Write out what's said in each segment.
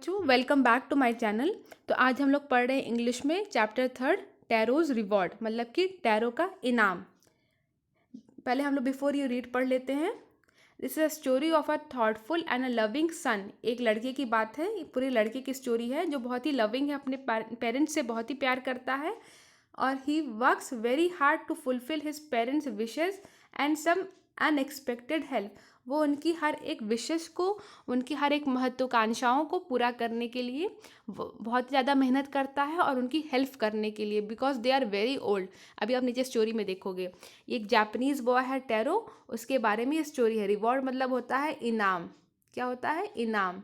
बच्चों, welcome back to my channel. तो आज हम लोग पढ़ रहे हैं इंग्लिश में चैप्टर 3 टैरोज रिवॉर्ड, मतलब कि टैरो का इनाम। पहले हम लोग बिफोर यू रीड पढ़ लेते हैं। This is a story of a thoughtful and a loving son. एक लड़के की बात है, पूरी लड़के की स्टोरी है जो बहुत ही लविंग है, अपने पेरेंट्स से बहुत ही प्यार करता है और he works very hard to fulfil his parents wishes and some unexpected help. वो उनकी हर एक विशेष को, उनकी हर एक महत्वाकांक्षाओं को पूरा करने के लिए वो बहुत ज़्यादा मेहनत करता है और उनकी हेल्प करने के लिए, because they are very old. अभी आप नीचे स्टोरी में देखोगे, एक जापानीज बॉय है टैरो, उसके बारे में ये स्टोरी है। रिवॉर्ड मतलब होता है इनाम। क्या होता है? इनाम।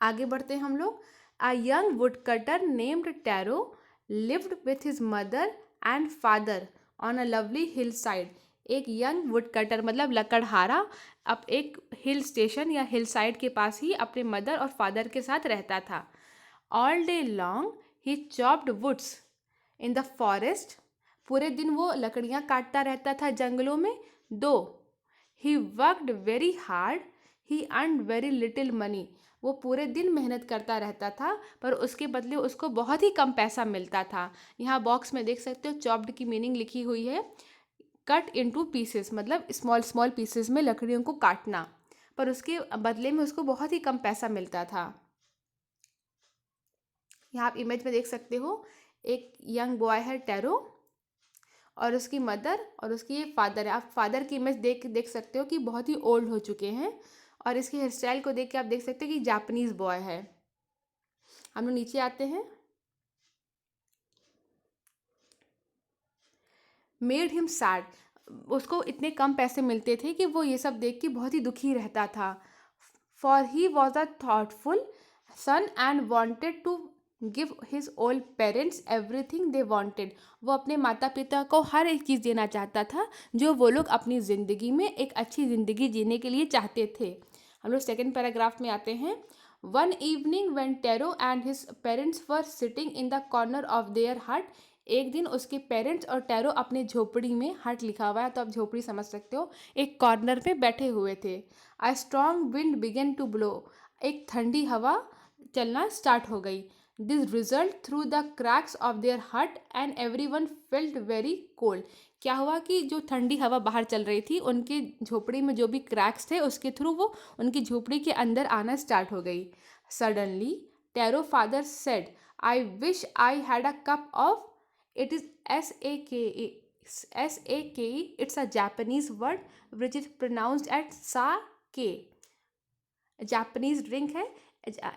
आगे बढ़ते हैं हम लोग। A young wood cutter named tarot lived with his mother and father on a lovely hill side. एक यंग वुड कटर मतलब लकड़हारा अब एक हिल स्टेशन या हिल साइड के पास ही अपने मदर और फादर के साथ रहता था। All day long he chopped woods in the forest. पूरे दिन वो लकड़ियाँ काटता रहता था जंगलों में। दो he worked very hard he earned very little money. वो पूरे दिन मेहनत करता रहता था पर उसके बदले उसको बहुत ही कम पैसा मिलता था। यहाँ बॉक्स में देख सकते हो चॉप्ड की मीनिंग लिखी हुई है। कट इनटू पीसेस मतलब स्मॉल स्मॉल पीसेस में लकड़ियों को काटना, पर उसके बदले में उसको बहुत ही कम पैसा मिलता था। यहाँ आप इमेज में देख सकते हो, एक यंग बॉय है टैरो और उसकी मदर और उसकी फादर है। आप फादर की इमेज देख सकते हो कि बहुत ही ओल्ड हो चुके हैं और इसकी हेयर स्टाइल को देख के आप देख सकते हो कि जापानीज बॉय है। हम लोग नीचे आते हैं। Made him sad. उसको इतने कम पैसे मिलते थे कि वो ये सब देख के बहुत ही दुखी रहता था। For he was a thoughtful son and wanted to give his old parents everything they wanted. वो अपने माता पिता को हर एक चीज़ देना चाहता था जो वो लोग अपनी ज़िंदगी में एक अच्छी ज़िंदगी जीने के लिए चाहते थे। हम लोग सेकेंड पैराग्राफ में आते हैं। One evening when tarot and his parents were sitting in the corner of their हट। एक दिन उसके पेरेंट्स और टैरो अपने झोपड़ी में, हट लिखा हुआ है तो आप झोपड़ी समझ सकते हो, एक कॉर्नर पे बैठे हुए थे। A strong wind began to blow. एक ठंडी हवा चलना स्टार्ट हो गई। This result through the cracks of their hut and everyone felt very cold. क्या हुआ कि जो ठंडी हवा बाहर चल रही थी उनके झोपड़ी में जो भी क्रैक्स थे उसके थ्रू वो उनकी झोपड़ी के अंदर आना स्टार्ट हो गई। Suddenly tarot father said, I wish I had a cup of, it is SAKE. SAKE, it's a Japanese word which is pronounced as sake. Japanese drink है,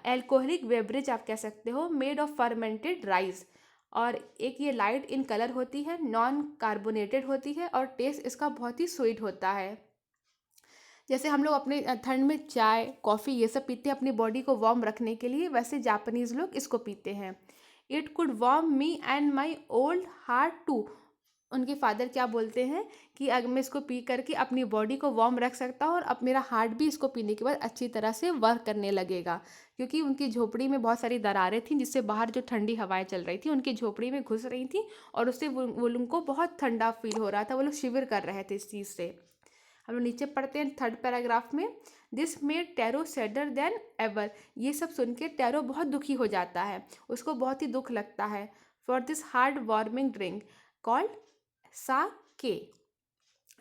एल्कोहलिक बेवरेज आप कह सकते हो, मेड ऑफ फर्मेंटेड राइस। और एक ये light in colour होती है, नॉन कार्बोनेटेड होती है और टेस्ट इसका बहुत ही स्वीट होता है। जैसे हम लोग अपने ठंड में चाय कॉफ़ी ये सब पीते हैं अपनी बॉडी को वार्म रखने के लिए, वैसे जापानीज़ लोग इसको पीते हैं। It could warm me and my old heart too. उनके फादर क्या बोलते हैं कि अगर मैं इसको पी करके अपनी बॉडी को वार्म रख सकता हूँ और अब मेरा हार्ट भी इसको पीने के बाद अच्छी तरह से वर्क करने लगेगा। क्योंकि उनकी झोपड़ी में बहुत सारी दरारें थीं जिससे बाहर जो ठंडी हवाएं चल रही थी उनकी झोपड़ी में घुस रही थी और उससे वो लोगों को बहुत ठंडा फील हो रहा था, वो लोग शिविर कर रहे थे इस चीज़ से। हम लोग नीचे पढ़ते हैं थर्ड पैराग्राफ में। This made tarot sadder then ever. ये सब सुन के टैरो बहुत दुखी हो जाता है, उसको बहुत ही दुख लगता है। For this hard warming drink called sake.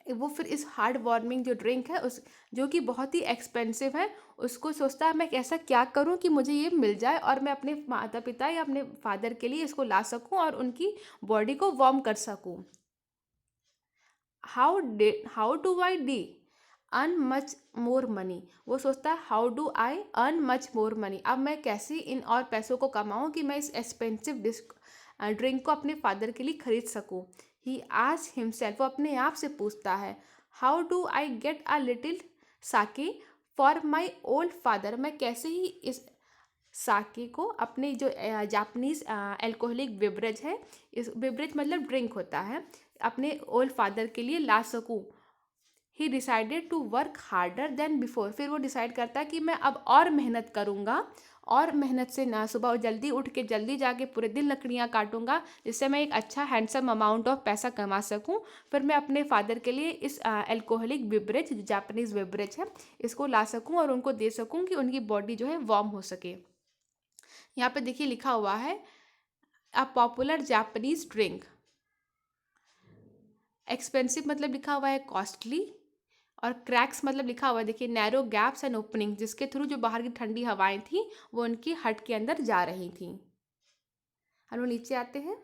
वो फिर इस हार्ड वार्मिंग जो ड्रिंक है उस जो कि बहुत ही एक्सपेंसिव है, उसको सोचता है मैं ऐसा क्या करूं कि मुझे ये मिल जाए और मैं अपने माता पिता या अपने फादर के लिए इसको ला सकूं और उनकी बॉडी को वार्म कर सकूं। How do I D earn much more money. वो सोचता है how do I earn much more money, अब मैं कैसे इन और पैसों को कमाऊँ कि मैं इस एक्सपेंसिव ड्रिंक को अपने फादर के लिए खरीद सकूँ। ही आज हिमसेल्फ, वो अपने आप से पूछता है, how do I get a little sake for my old father. मैं कैसे ही इस साके को अपने जो जापानीज एल्कोहलिक बेवरेज है, इस बेवरेज मतलब ड्रिंक होता है, अपने ओल्ड फादर के लिए ला सकूँ। He decided to work harder than before. फिर वो डिसाइड करता है कि मैं अब और मेहनत करूँगा, और मेहनत से ना सुबह जल्दी उठ के जल्दी जाके पूरे दिन लकड़ियाँ काटूंगा, जिससे मैं एक अच्छा हैंडसम अमाउंट ऑफ पैसा कमा सकूं। फिर मैं अपने फादर के लिए इस अल्कोहलिक बिवरेज, जापानीज बिवरेज है, इसको ला सकूं और उनको दे सकूं कि उनकी बॉडी जो है वार्म हो सके। यहाँ पे देखिए लिखा हुआ है a popular Japanese drink. Expensive मतलब लिखा हुआ है कॉस्टली, और क्रैक्स मतलब लिखा हुआ है देखिए नैरो गैप्स एंड ओपनिंग, जिसके थ्रू जो बाहर की ठंडी हवाएं थी वो उनकी हट के अंदर जा रही थी। हम लोग नीचे आते हैं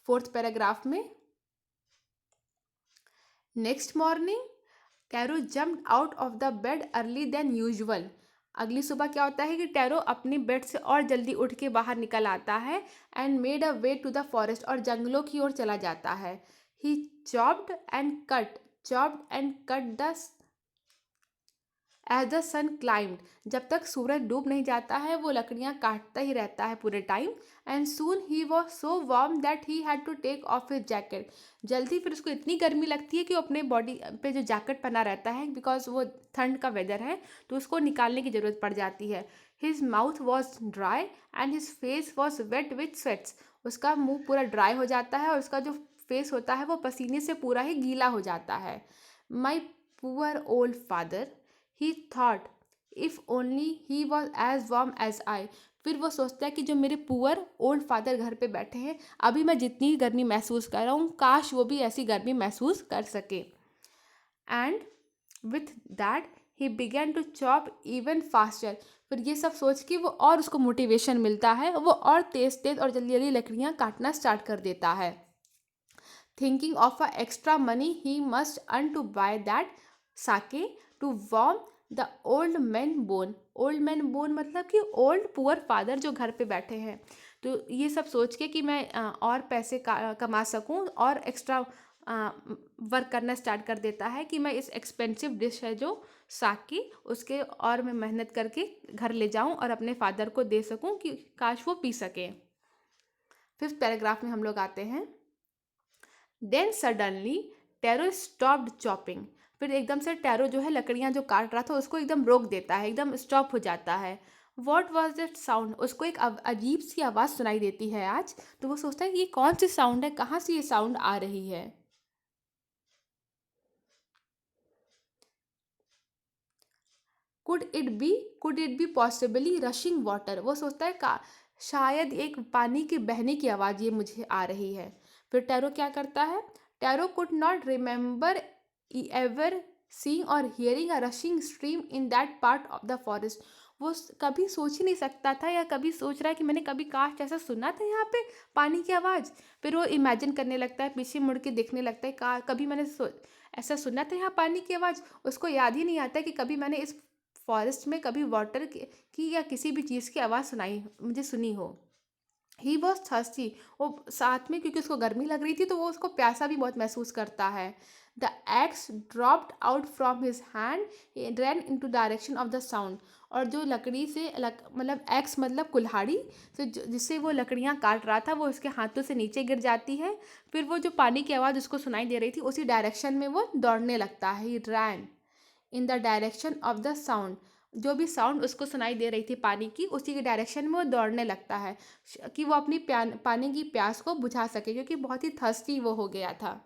4th पैराग्राफ में। Next morning tarot jumped out of the bed early than usual. अगली सुबह क्या होता है कि टैरो अपने बेड से और जल्दी उठ के बाहर निकल आता है and made a way to the forest, और जंगलों की ओर चला जाता है। He chopped and cut the as the sun climbed. जब तक सूरज डूब नहीं जाता है वो लकड़ियाँ काटता ही रहता है पूरे time. And soon he was so warm that he had to take off his jacket. जल्दी फिर उसको इतनी गर्मी लगती है कि वो अपने बॉडी पे जो जैकेट पहना रहता है, बिकॉज वो ठंड का वेदर है, तो उसको निकालने की ज़रूरत पड़ जाती है। His mouth was dry and his face was wet with sweats. उसका मुंह पूरा ड्राई हो जाता है और उसका जो फेस होता है वो पसीने से पूरा ही गीला हो जाता है। My poor old father, he thought, if only he was as warm as I. फिर वो सोचता है कि जो मेरे पुअर ओल्ड फादर घर पे बैठे हैं, अभी मैं जितनी गर्मी महसूस कर रहा हूँ, काश वो भी ऐसी गर्मी महसूस कर सके। And with that he began to chop even faster. फिर ये सब सोच के वो और उसको मोटिवेशन मिलता है, वो और तेज तेज और जल्दी जल्दी लकड़ियाँ काटना स्टार्ट कर देता है। Thinking of a extra money he must earn to buy that sake to warm the old man bone. Old man bone मतलब कि ओल्ड पुअर फादर जो घर पे बैठे हैं। तो ये सब सोच के कि मैं और पैसे कमा सकूं और एक्स्ट्रा वर्क करना स्टार्ट कर देता है कि मैं इस एक्सपेंसिव डिश है जो साके, उसके और मैं मेहनत करके घर ले जाऊं और अपने फादर को दे सकूं कि काश वो पी सके। 5th पैराग्राफ में हम लोग आते हैं। Then suddenly Taro stopped chopping. फिर एकदम से टैरो जो है लकड़ियाँ जो काट रहा था उसको एकदम रोक देता है, एकदम स्टॉप हो जाता है। What was that sound. उसको एक अजीब सी आवाज़ सुनाई देती है आज। तो वो सोचता है कि ये कौन सी साउंड है, कहाँ से ये साउंड आ रही है। Could it be possibly rushing water. वो सोचता है का शायद एक पानी के बहने की आवाज़ ये मुझे आ रही है। फिर टैरो क्या करता है, Taro could not remember ever seeing or hearing a rushing stream in that part of the forest. वो कभी सोच ही नहीं सकता था, या कभी सोच रहा है कि मैंने कभी काश ऐसा सुना था यहाँ पे पानी की आवाज़। फिर वो इमेजिन करने लगता है, पीछे मुड़ के देखने लगता है, कभी मैंने ऐसा सुना था यहाँ पानी की आवाज़। उसको याद ही नहीं आता कि कभी मैंने इस फॉरेस्ट में कभी वाटर की या किसी भी चीज़ की आवाज़ मुझे सुनी हो। He was thirsty. वो साथ में क्योंकि उसको गर्मी लग रही थी तो वो उसको प्यासा भी बहुत महसूस करता है। The axe dropped out from his hand ran in to direction of the sound. और जो लकड़ी से मतलब एक्स मतलब कुल्हाड़ी से जिससे वो लकड़ियाँ काट रहा था वो उसके हाथों से नीचे गिर जाती है। फिर वो जो पानी की आवाज़ उसको सुनाई दे रही थी उसी डायरेक्शन में वो दौड़ने लगता है। He ran in the direction of the sound. जो भी साउंड उसको सुनाई दे रही थी पानी की, उसी के डायरेक्शन में वो दौड़ने लगता है कि वो अपनी पानी की प्यास को बुझा सके, क्योंकि बहुत ही थर्स्टी वो हो गया था।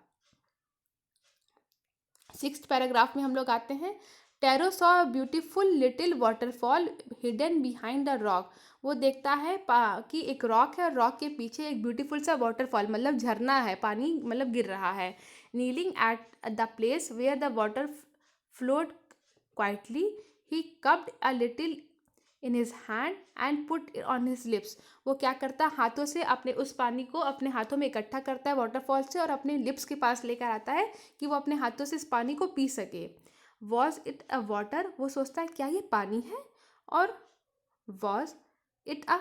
6th पैराग्राफ में हम लोग आते हैं। Tarot saw beautiful little waterfall hidden behind the rock. वो देखता है कि एक रॉक है और रॉक के पीछे एक ब्यूटीफुल सा वाटरफॉल मतलब झरना है, पानी मतलब गिर रहा है। Kneeling at the place where the water flowed quietly, he cupped a little in his hand and put on his lips. वो क्या करता है, हाथों से अपने उस पानी को अपने हाथों में इकट्ठा करता है वाटरफॉल से और अपने लिप्स के पास लेकर आता है कि वो अपने हाथों से इस पानी को पी सके। Was it a water. वो सोचता है क्या ये पानी है, और वॉज इट अ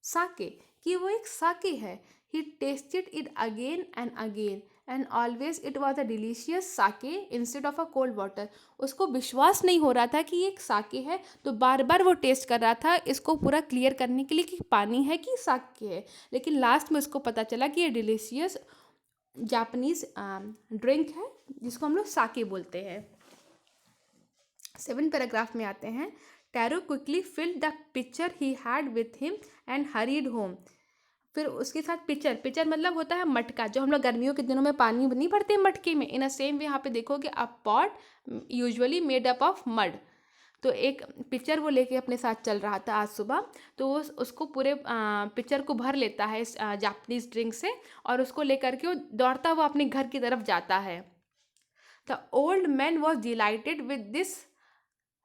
साके, कि वो एक साके है। He tasted it again and again and always it was a delicious sake instead of a cold water. उसको विश्वास नहीं हो रहा था कि ये एक साके है, तो बार बार वो टेस्ट कर रहा था इसको पूरा क्लियर करने के लिए कि पानी है कि साके है। लेकिन लास्ट में उसको पता चला कि ये डिलीशियस जापानीज ड्रिंक है जिसको हम लोग साके बोलते हैं। 7 पैराग्राफ में आते हैं। Tarot quickly filled the picture he had with him and hurried home. फिर उसके साथ पिक्चर, पिक्चर मतलब होता है मटका, जो हम लोग गर्मियों के दिनों में पानी नहीं भरते मटके में। इन अ सेम वे यहाँ पे देखोगे अ pot usually made up of mud. तो एक पिक्चर वो लेके अपने साथ चल रहा था आज सुबह, तो वो उसको पूरे पिक्चर को भर लेता है इस जापानीज ड्रिंक से, और उसको लेकर के वो दौड़ता हुआ अपने घर की तरफ जाता है। The old man was delighted with this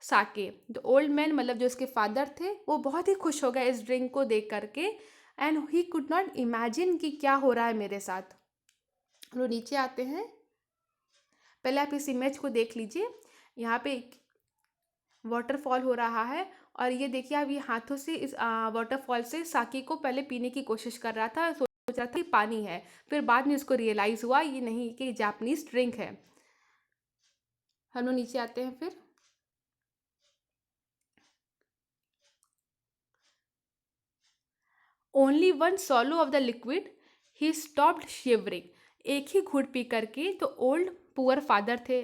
sake. The old man मतलब जो उसके फादर थे वो बहुत ही खुश हो गए इस ड्रिंक को देख करके। And he could not imagine कि क्या हो रहा है मेरे साथ। हम लोग नीचे आते हैं। पहले आप इस इमेज को देख लीजिए। यहाँ पे वाटरफॉल हो रहा है, और ये देखिए आप, ये हाथों से इस वाटरफॉल से साके को पहले पीने की कोशिश कर रहा था, सोच रहा था कि पानी है। फिर बाद में उसको रियलाइज़ हुआ ये नहीं, कि जापानीज ड्रिंक है। हम लोग नीचे आते हैं फिर। Only one सॉलो of the liquid he stopped shivering. एक ही घूंट पी करके, तो ओल्ड पुअर फादर थे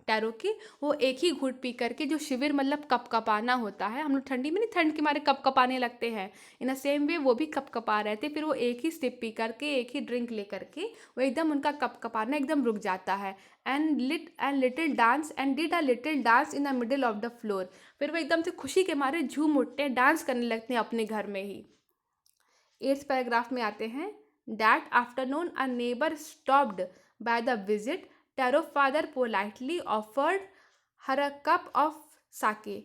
टैरो के, वो एक ही घूंट पी करके, जो शिविर मतलब कपकपाना होता है, हम लोग ठंडी में नहीं, ठंड के मारे कपकपाने लगते हैं, इन अ सेम वे वो भी कपकपा रहे थे। फिर वो एक ही सिप पी करके, एक ही ड्रिंक ले करके, वो एकदम उनका कपकपाना एकदम रुक जाता है। And little dance and did a little dance in the middle of the floor. फिर वो एकदम से खुशी के मारे झूम उठते हैं, डांस करने लगते हैं अपने घर में ही। 8th पैराग्राफ में आते हैं। That afternoon a neighbour stopped by the visit. Taro father politely offered her a cup of sake.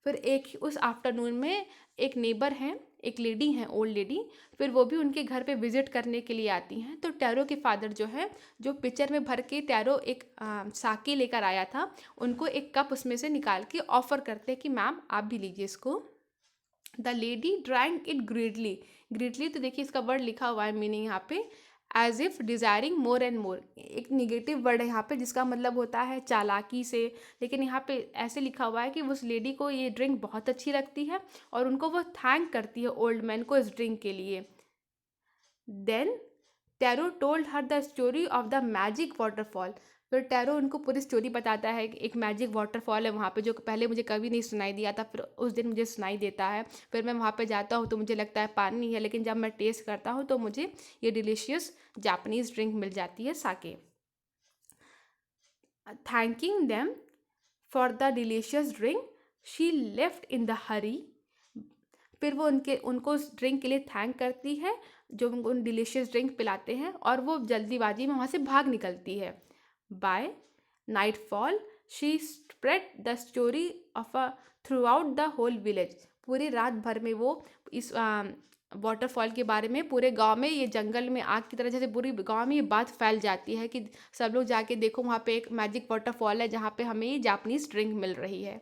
फिर एक उस आफ्टरनून में एक नेबर हैं, एक लेडी हैं, ओल्ड लेडी, फिर वो भी उनके घर पे विजिट करने के लिए आती हैं। तो टैरो के फादर जो है, जो पिक्चर में भर के टैरो एक साके लेकर आया था, उनको एक कप उसमें से निकाल के ऑफर करते हैं कि मैम आप भी लीजिए इसको। The lady drawing it greedily. Greedily तो देखिए इसका वर्ड लिखा हुआ है मीनिंग यहाँ पे, as if desiring more and more. एक निगेटिव वर्ड है यहाँ पे जिसका मतलब होता है चालाकी से, लेकिन यहाँ पे ऐसे लिखा हुआ है कि उस लेडी को ये ड्रिंक बहुत अच्छी लगती है, और उनको वो थैंक करती है ओल्ड मैन को इस ड्रिंक के लिए। Then Taro told her the story of the magic waterfall. फिर टैरो उनको पूरी स्टोरी बताता है कि एक मैजिक वाटरफॉल है वहाँ पे, जो पहले मुझे कभी नहीं सुनाई दिया था, फिर उस दिन मुझे सुनाई देता है। फिर मैं वहाँ पे जाता हूँ तो मुझे लगता है पानी है, लेकिन जब मैं टेस्ट करता हूँ तो मुझे ये डिलीशियस जापानीज ड्रिंक मिल जाती है, sake. Thanking them for the delicious drink she left in the hurry. फिर वो उनको उस ड्रिंक के लिए थैंक करती है जो उनको उन डिलीशियस ड्रिंक पिलाते हैं, और वो जल्दीबाजी में वहाँ से भाग निकलती है। By nightfall she spread the story of a throughout the whole village. पूरी रात भर में वो इस वाटरफॉल के बारे में पूरे गांव में, ये जंगल में आग की तरह जैसे पूरी गांव में ये बात फैल जाती है कि सब लोग जाके देखो, वहाँ पे एक मैजिक वाटरफॉल है जहाँ पे हमें ये जापानीज ड्रिंक मिल रही है।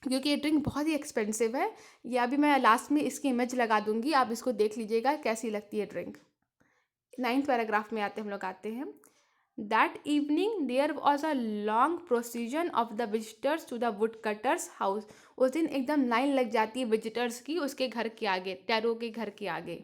क्योंकि ये ड्रिंक बहुत ही एक्सपेंसिव है। ये अभी मैं लास्ट में इसकी इमेज लगा दूंगी, आप इसको देख लीजिएगा कैसी लगती है ड्रिंक। 9th पैराग्राफ में हम लोग आते हैं। That evening there was a long procession of the visitors to the woodcutter's house. उस दिन एकदम लाइन लग जाती है विजिटर्स की उसके घर के आगे, टैरो के घर के आगे।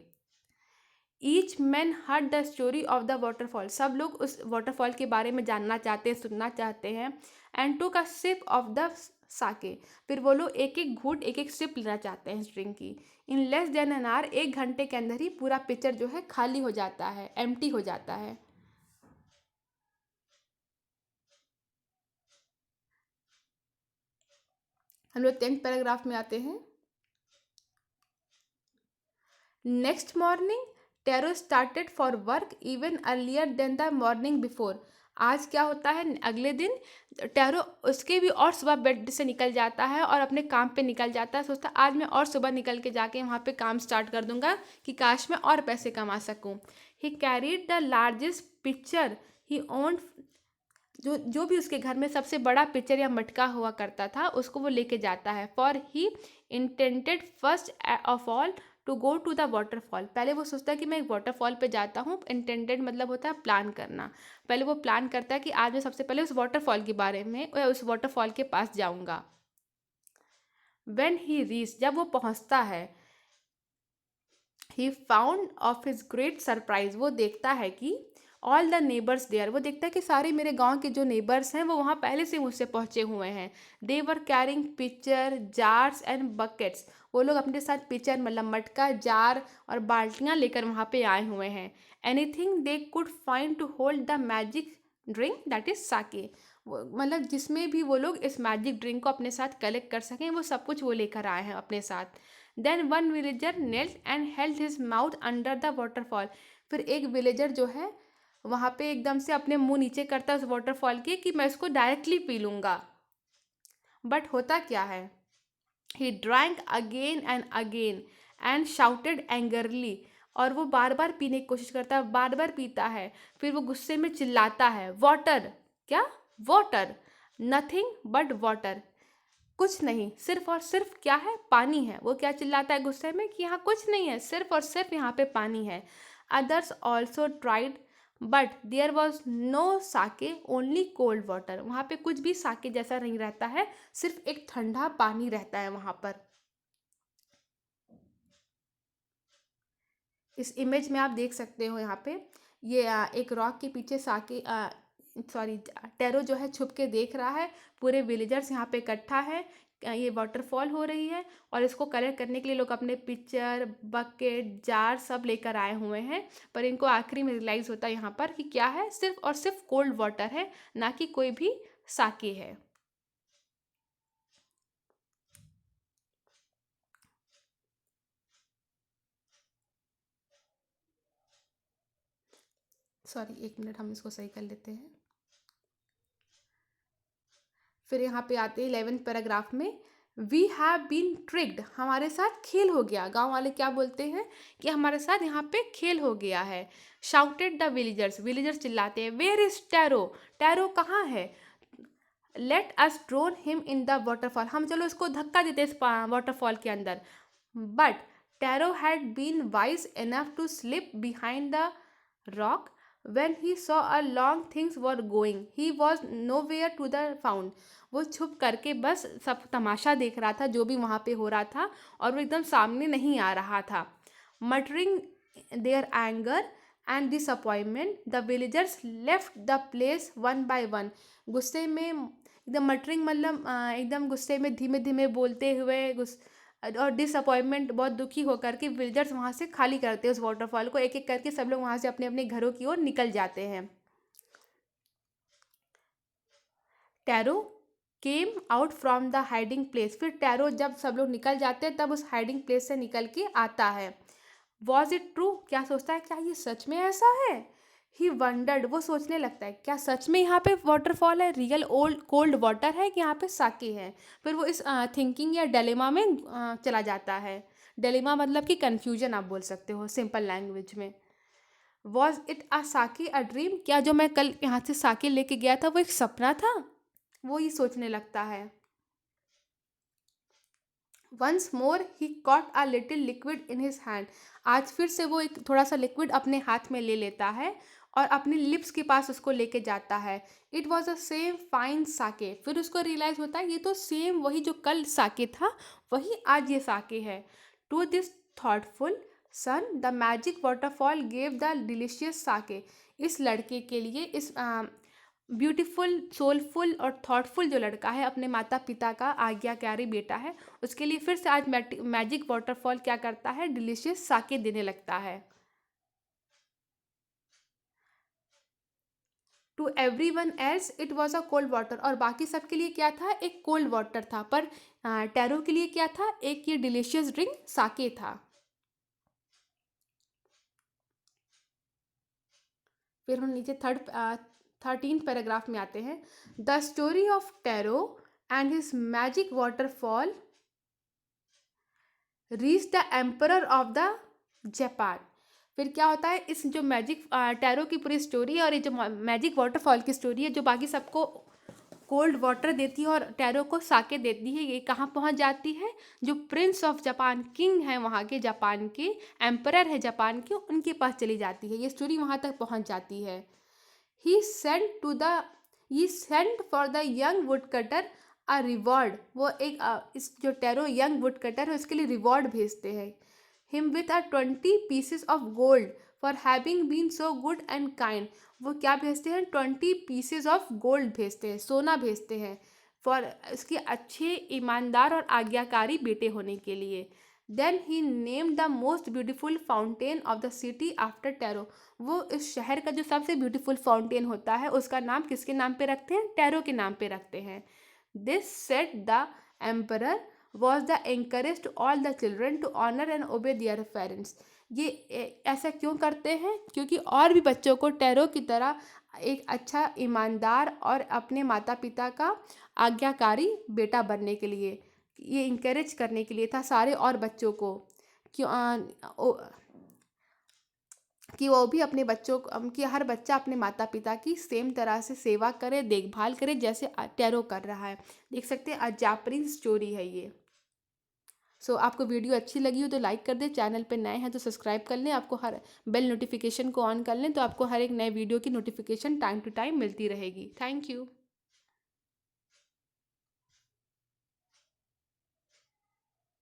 Each man heard the story of the waterfall. सब लोग उस वाटरफॉल के बारे में जानना चाहते हैं, सुनना चाहते हैं। And took a sip of the sake. फिर वो लोग एक एक घूंट, एक एक सिप लेना चाहते हैं इस ड्रिंक की। In less than an hour, 1 घंटे के अंदर ही पूरा पिक्चर जो है खाली हो जाता है, एम्प्टी हो जाता है। हम लोग 10th पैराग्राफ में आते हैं। Next morning Taro started for work even earlier than the morning before. आज क्या होता है, अगले दिन टैरो उसके भी और सुबह बेड से निकल जाता है और अपने काम पे निकल जाता है। सोचता आज मैं और सुबह निकल के जाके वहाँ पे काम स्टार्ट कर दूंगा कि काश मैं और पैसे कमा सकूँ। He carried the largest pitcher he owned. जो भी उसके घर में सबसे बड़ा पिक्चर या मटका हुआ करता था उसको वो लेके जाता है। For he intended first of all to go to the waterfall. पहले वो सोचता है कि मैं एक वाटरफॉल पे जाता हूँ। इंटेंडेड मतलब होता है प्लान करना। पहले वो प्लान करता है कि आज मैं सबसे पहले उस वाटरफॉल के बारे में, उस वाटरफॉल के पास जाऊँगा। वेन ही रीच, जब वो पहुँचता है, he found of his great surprise, वो देखता है कि ऑल द नेबर्स देयर, वो देखता है कि सारे मेरे गांव के जो नेबर्स हैं वो वहाँ पहले से मुझसे पहुँचे हुए हैं। They were carrying pitcher jars and buckets, वो लोग अपने साथ पिक्चर मतलब मटका, जार और बाल्टियाँ लेकर वहाँ पे आए हुए हैं। Anything they could find to hold the magic drink that is sake, मतलब जिसमें भी वो लोग इस मैजिक ड्रिंक को अपने साथ कलेक्ट कर सकें वो सब कुछ वो लेकर आए हैं अपने साथ। Then one villager knelt and held his mouth under the waterfall, फिर एक विलेजर जो है वहाँ पे एकदम से अपने मुंह नीचे करता है उस वाटरफॉल के कि मैं इसको डायरेक्टली पी लूँगा। बट होता क्या है, he drank again and again and shouted angrily, और वो बार बार पीने की कोशिश करता है, बार बार पीता है, फिर वो गुस्से में चिल्लाता है, वाटर, क्या, वाटर, नथिंग बट वाटर, कुछ नहीं, सिर्फ और सिर्फ क्या है, पानी है। वो क्या चिल्लाता है गुस्से में कि यहाँ कुछ नहीं है, सिर्फ और सिर्फ यहाँ पे पानी है। Others also tried but there was no sake only cold water, वहाँ पे कुछ भी साके जैसा नहीं रहता है, सिर्फ एक ठंडा पानी रहता है वहाँ पर। इस इमेज में आप देख सकते हो यहाँ पे ये एक रॉक के पीछे साके सॉरी टेरो जो है छुप के देख रहा है, पूरे विलेजर्स यहाँ पे इकट्ठा है, ये वाटरफॉल हो रही है और इसको कलेक्ट करने के लिए लोग अपने पिक्चर, बकेट, जार सब लेकर आए हुए हैं। पर इनको आखिरी में रियलाइज़ होता है यहाँ पर कि क्या है, सिर्फ और सिर्फ कोल्ड वाटर है, ना कि कोई भी साके है। सॉरी एक मिनट, हम इसको सही कर लेते हैं। फिर यहाँ पे आते हैं 11th पैराग्राफ में, वी हैव बीन ट्रिक्ड, हमारे साथ खेल हो गया। गांव वाले क्या बोलते हैं कि हमारे साथ यहाँ पे खेल हो गया है। शाउटेड द विलेजर्स, विलेजर्स चिल्लाते हैं, वेयर इज टैरो, टैरो कहाँ है। Let us drown him in the waterfall, हम चलो इसको धक्का देते इस वाटरफॉल के अंदर। But Taro had been wise enough to slip behind the rock when he saw a long things were going he was nowhere to the found, वो छुप करके बस सब तमाशा देख रहा था जो भी वहाँ पे हो रहा था और वो एकदम सामने नहीं आ रहा था। muttering their anger and disappointment the villagers left the place one by one, गुस्से में एकदम मटरिंग मतलब एकदम गुस्से में धीमे धीमे बोलते हुए और डिसअपॉइंटमेंट बहुत दुखी होकर के विलेजर्स वहाँ से खाली करते हैं उस वाटरफॉल को, एक एक करके सब लोग वहाँ से अपने अपने घरों की ओर निकल जाते हैं। Tarot came out from the hiding place, फिर टैरो जब सब लोग निकल जाते हैं तब उस हाइडिंग प्लेस से निकल के आता है। वॉज इट ट्रू, क्या सोचता है, क्या ये सच में ऐसा है। ही वंडर्ड, वो सोचने लगता है क्या सच में यहाँ पे वाटरफॉल है, रियल ओल्ड कोल्ड वाटर है कि यहाँ पे साके है। फिर वो इस थिंकिंग या डेलेमा में चला जाता है। डेलेमा मतलब कि कन्फ्यूजन आप बोल सकते हो सिंपल लैंग्वेज में। Was it a sake a dream, क्या जो मैं कल यहाँ से साके लेके गया था वो एक सपना था, वो ही सोचने लगता है। Once more he caught a little liquid in his hand, आज फिर से वो एक थोड़ा सा लिक्विड अपने हाथ में ले लेता है और अपने लिप्स के पास उसको लेके जाता है। It was a same fine sake, फिर उसको रियलाइज होता है ये तो सेम वही जो कल साके था वही आज ये साके है। To this thoughtful son the magic waterfall gave the delicious sake, इस लड़के के लिए, इस ब्यूटीफुल सोलफुल और थॉटफुल जो लड़का है, अपने माता पिता का आज्ञाकारी बेटा है, उसके लिए फिर से आज मैजिक वाटरफॉल क्या करता है, डिलीशियस साके देने लगता है। To everyone else it was a cold water, और बाकी सबके लिए क्या था, एक कोल्ड वाटर था, पर टैरो के लिए क्या था, एक ये डिलीशियस ड्रिंक साके था। फिर हम नीचे 13th पैराग्राफ में आते हैं। The story of tarot and his magic waterfall reach the emperor of the Japan, फिर क्या होता है, इस जो मैजिक टैरो की पूरी स्टोरी और ये जो मैजिक वाटरफॉल की स्टोरी है जो बाकी सबको कोल्ड वाटर देती है और टैरो को साके देती है, ये कहाँ पहुँच जाती है, जो प्रिंस ऑफ जापान, किंग है वहाँ के, जापान के एम्परर है जापान के, उनके पास चली जाती है, ये स्टोरी वहाँ तक पहुँच जाती है। He sent to the he sent for the young wood cutter a reward, वो एक इस जो टैरो यंग वुड कटर है उसके लिए रिवॉर्ड भेजते हैं। Him with 20 pieces of gold for having been so good and kind. वो क्या भेजते हैं? 20 पीसेस ऑफ गोल्ड भेजते हैं, सोना भेजते हैं, फॉर उसके अच्छे, ईमानदार और आज्ञाकारी बेटे होने के लिए। Then he name the most beautiful fountain of the city after Taro. वो इस शहर का जो सबसे ब्यूटीफुल फाउंटेन होता है उसका नाम किसके नाम पे रखते हैं? टैरो के नाम पे रखते हैं। This said the emperor was the encouraged all the children to honour and obey their parents. ये ऐसा क्यों करते हैं? क्योंकि और भी बच्चों को टैरो की तरह एक अच्छा, ईमानदार और अपने माता पिता का आज्ञाकारी बेटा बनने के लिए, ये इंकरेज करने के लिए था सारे और बच्चों को, कि वो भी अपने बच्चों को, कि हर बच्चा अपने माता पिता की सेम तरह से सेवा करे, देखभाल करे, जैसे टैरो कर रहा है। देख सकते हैं, अजापरी स्टोरी है ये। आपको वीडियो अच्छी लगी हो तो लाइक कर दें, चैनल पे नए हैं तो सब्सक्राइब कर लें, आपको हर बेल नोटिफिकेशन को ऑन कर लें तो आपको हर एक नए वीडियो की नोटिफिकेशन टाइम टू टाइम मिलती रहेगी। Thank you.